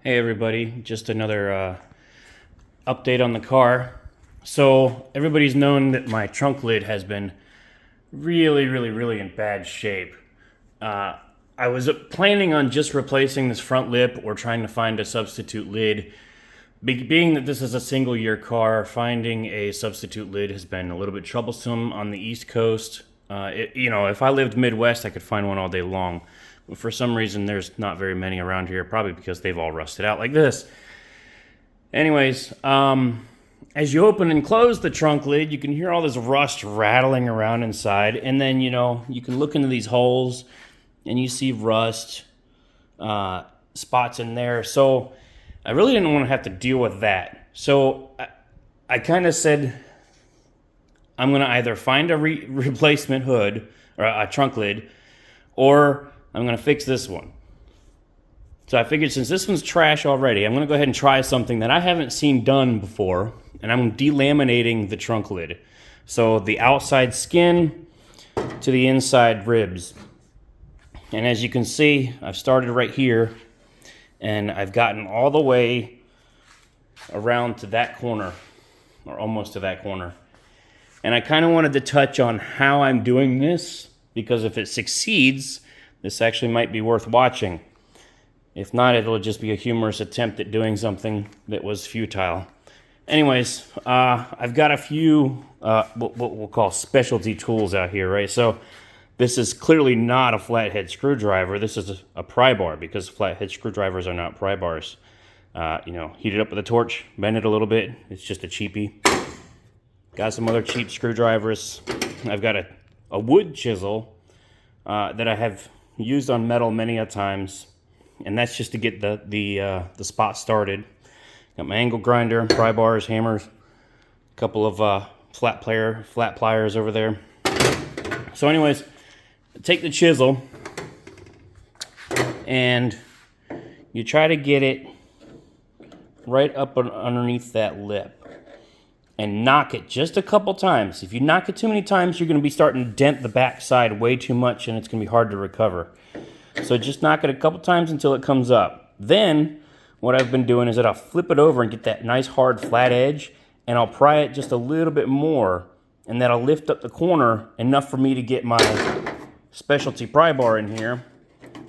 Hey everybody, just another update on the car. So everybody's known that my trunk lid has been really in bad shape. I was planning on just replacing this front lip or trying to find a substitute lid. Being that this is a single year car, finding a substitute lid has been a little bit troublesome on the East Coast. If I lived Midwest, I could find one all day long. But for some reason, there's not very many around here, probably because they've all rusted out like this. Anyways, as you open and close the trunk lid, you can hear all this rust rattling around inside. And then, you can look into these holes and you see rust spots in there. So I really didn't want to have to deal with that. So I kind of said, I'm going to either find a replacement hood or a trunk lid, or I'm going to fix this one. So I figured since this one's trash already, I'm going to go ahead and try something that I haven't seen done before, and I'm delaminating the trunk lid. So the outside skin to the inside ribs. And as you can see, I've started right here, and I've gotten all the way around to that corner, or almost to that corner. And I kind of wanted to touch on how I'm doing this, because if it succeeds, this actually might be worth watching. If not, it'll just be a humorous attempt at doing something that was futile. Anyways, I've got a few what we'll call specialty tools out here, right? So this is clearly not a flathead screwdriver. This is a pry bar, because flathead screwdrivers are not pry bars. Heat it up with a torch, bend it a little bit. It's just a cheapie. Got some other cheap screwdrivers. I've got a wood chisel that I have used on metal many a times, and that's just to get the spot started. Got my angle grinder, pry bars, hammers, a couple of flat pliers over there. So anyways, take the chisel and you try to get it right up underneath that lip and knock it just a couple times. If you knock it too many times, you're going to be starting to dent the back side way too much, and it's going to be hard to recover. So just knock it a couple times until it comes up. Then what I've been doing is that I'll flip it over and get that nice hard flat edge, and I'll pry it just a little bit more, and that'll lift up the corner enough for me to get my specialty pry bar in here,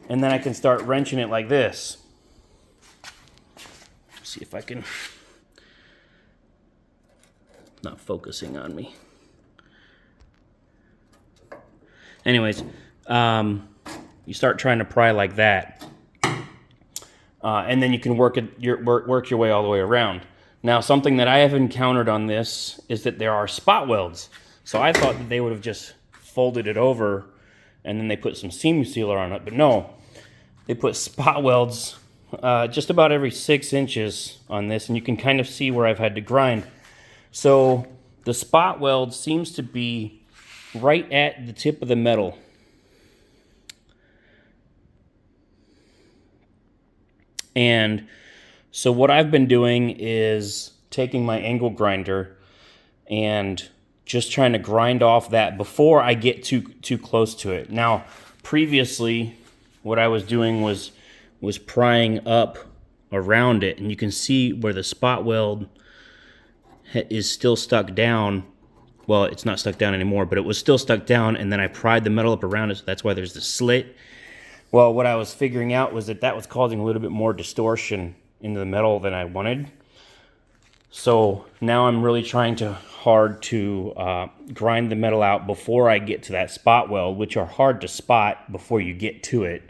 and then I can start wrenching it like this. See if I can... Not focusing on me. Anyways, you start trying to pry like that, and then you can work your way all the way around. Now, something that I have encountered on this is that there are spot welds. So I thought that they would have just folded it over and then they put some seam sealer on it, but no, they put spot welds just about every 6 inches on this, and you can kind of see where I've had to grind. So the spot weld seems to be right at the tip of the metal. And so what I've been doing is taking my angle grinder and just trying to grind off that before I get too close to it. Now, previously, what I was doing was prying up around it, and you can see where the spot weld is still stuck down. Well, it's not stuck down anymore, but it was still stuck down, and then I pried the metal up around it, so that's why there's the slit. Well, what I was figuring out was that was causing a little bit more distortion into the metal than I wanted. So now I'm really trying hard to grind the metal out before I get to that spot weld, which are hard to spot before you get to it.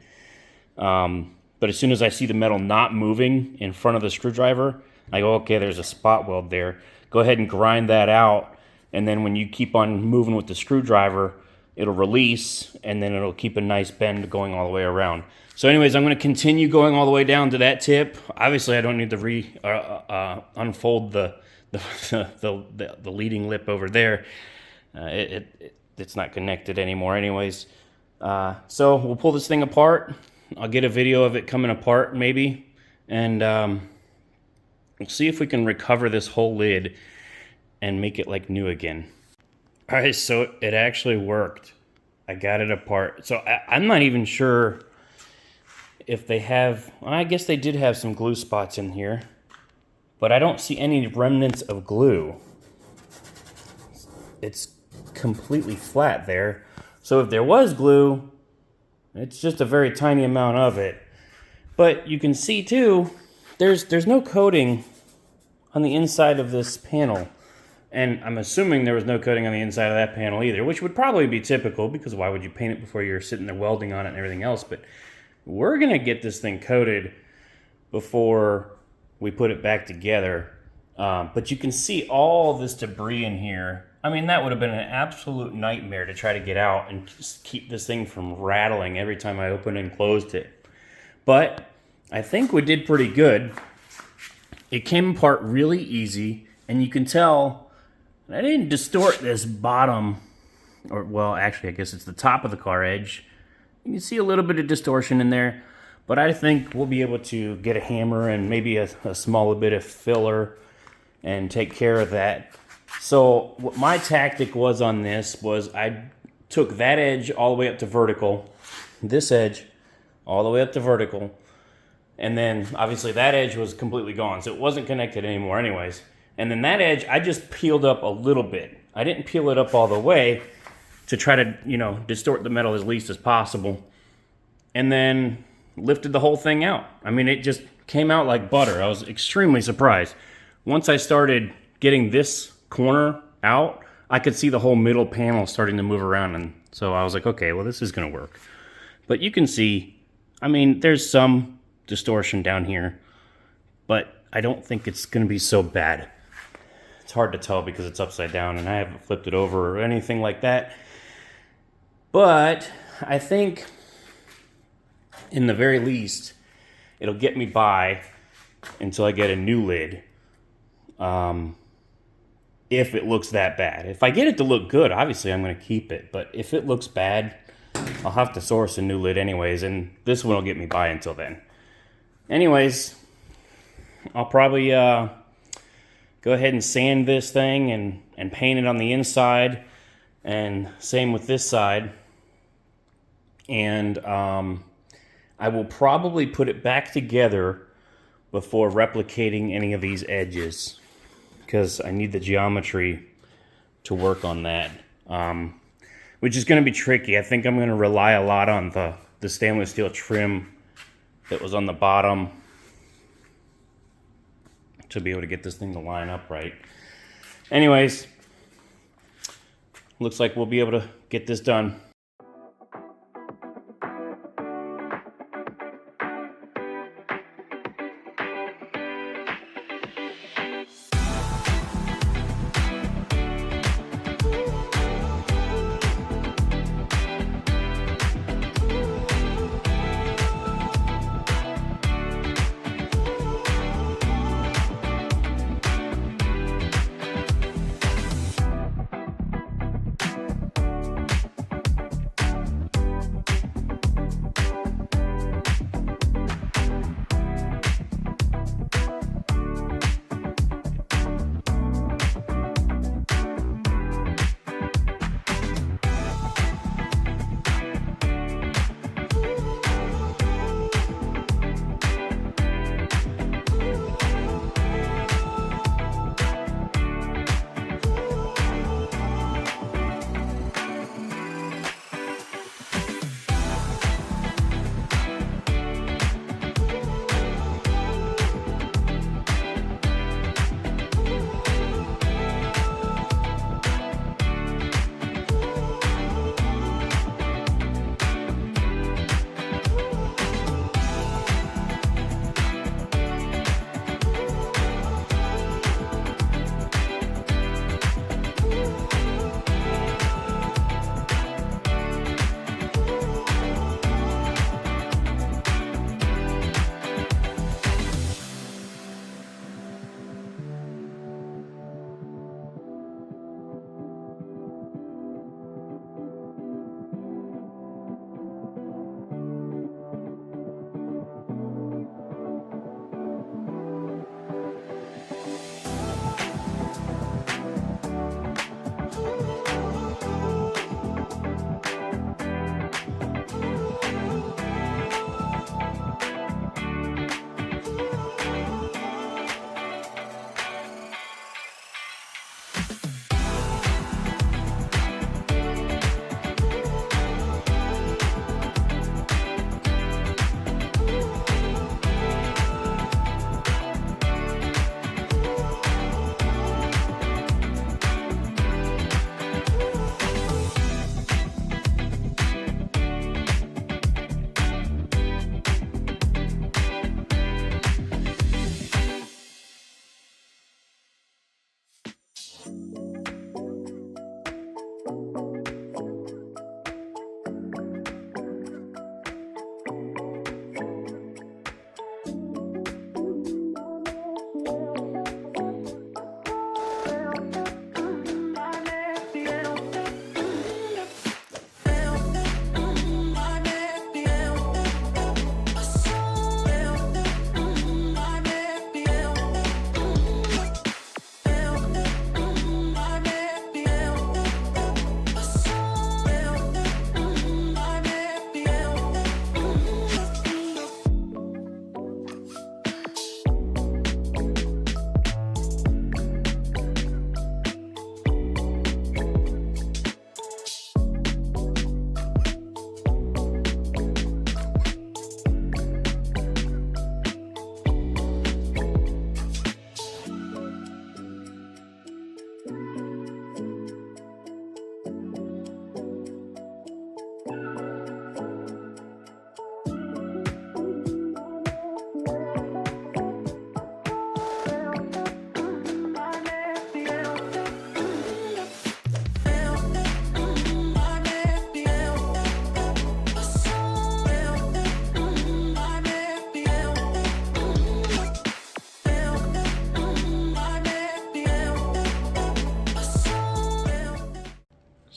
But as soon as I see the metal not moving in front of the screwdriver, I go, okay, there's a spot weld there. Go ahead and grind that out, and then when you keep on moving with the screwdriver, it'll release, and then it'll keep a nice bend going all the way around. So anyways, I'm going to continue going all the way down to that tip. Obviously, I don't need to unfold the leading lip over there. It's not connected anymore anyways. So we'll pull this thing apart. I'll get a video of it coming apart maybe, and we'll see if we can recover this whole lid and make it like new again. All right, so it actually worked. I got it apart. So I'm not even sure if they have, I guess they did have some glue spots in here, but I don't see any remnants of glue. It's completely flat there. So if there was glue, it's just a very tiny amount of it. But you can see too, there's no coating on the inside of this panel. And I'm assuming there was no coating on the inside of that panel either, which would probably be typical, because why would you paint it before you're sitting there welding on it and everything else? But we're gonna get this thing coated before we put it back together. But you can see all this debris in here. I mean, that would have been an absolute nightmare to try to get out and just keep this thing from rattling every time I opened and closed it. But I think we did pretty good. It came apart really easy, and you can tell I didn't distort this bottom, or well, actually, I guess it's the top of the car edge. You can see a little bit of distortion in there, but I think we'll be able to get a hammer and maybe a small bit of filler and take care of that. So what my tactic was on this was I took that edge all the way up to vertical, this edge all the way up to vertical, and then obviously that edge was completely gone, so it wasn't connected anymore anyways. And then that edge, I just peeled up a little bit. I didn't peel it up all the way to try to, distort the metal as least as possible. And then lifted the whole thing out. I mean, it just came out like butter. I was extremely surprised. Once I started getting this corner out, I could see the whole middle panel starting to move around. And so I was like, okay, well, this is gonna work. But you can see, I mean, there's some distortion down here, but I don't think it's gonna be so bad. It's hard to tell because it's upside down and I haven't flipped it over or anything like that. But I think, in the very least, it'll get me by until I get a new lid. If it looks that bad. If I get it to look good, obviously I'm going to keep it. But if it looks bad, I'll have to source a new lid anyways. And this one will get me by until then. Anyways, I'll probably go ahead and sand this thing and paint it on the inside, and same with this side. And I will probably put it back together before replicating any of these edges, because I need the geometry to work on that, which is going to be tricky. I think I'm going to rely a lot on the stainless steel trim that was on the bottom to be able to get this thing to line up right. Anyways, looks like we'll be able to get this done.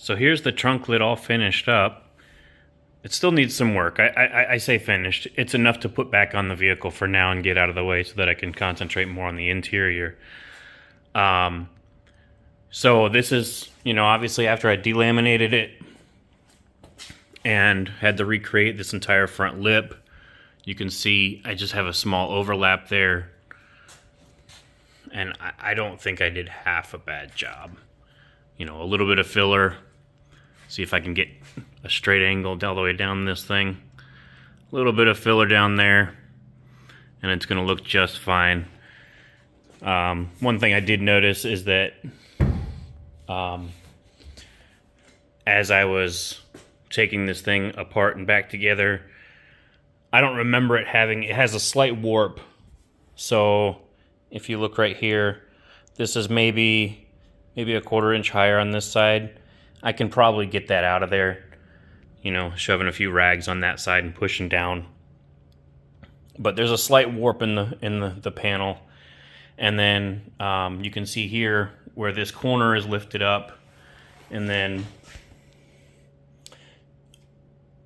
So here's the trunk lid all finished up. It still needs some work. I say finished. It's enough to put back on the vehicle for now and get out of the way so that I can concentrate more on the interior. So this is, you know, obviously after I delaminated it and had to recreate this entire front lip. You can see I just have a small overlap there. And I don't think I did half a bad job. You know, a little bit of filler. See if I can get a straight angle all the way down this thing. A little bit of filler down there, and it's going to look just fine. One thing I did notice is that as I was taking this thing apart and back together, I don't remember it has a slight warp. So if you look right here, this is maybe a 1/4 inch higher on this side. I can probably get that out of there, you know, shoving a few rags on that side and pushing down. But there's a slight warp in the panel. And then you can see here where this corner is lifted up, and then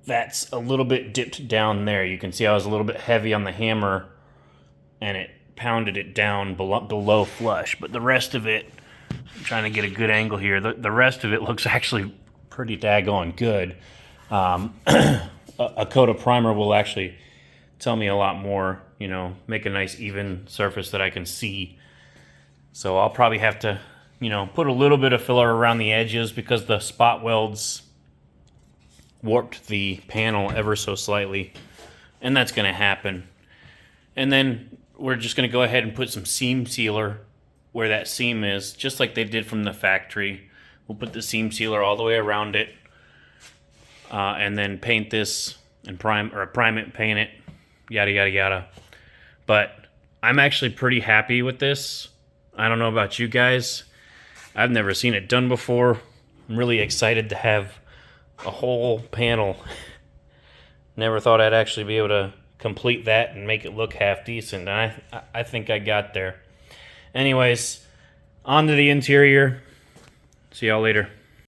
that's a little bit dipped down there. You can see I was a little bit heavy on the hammer and it pounded it down below flush, but the rest of it, I'm trying to get a good angle here. The rest of it looks actually pretty daggone good. A coat of primer will actually tell me a lot more, you know, make a nice even surface that I can see. So I'll probably have to, you know, put a little bit of filler around the edges because the spot welds warped the panel ever so slightly, and that's going to happen. And then we're just going to go ahead and put some seam sealer where that seam is, just like they did from the factory. We'll put the seam sealer all the way around it, and then paint this and prime it, paint it, yada yada yada. But I'm actually pretty happy with this. I don't know about you guys. I've never seen it done before. I'm really excited to have a whole panel. Never thought I'd actually be able to complete that and make it look half decent. And I think I got there. Anyways, on to the interior. See y'all later.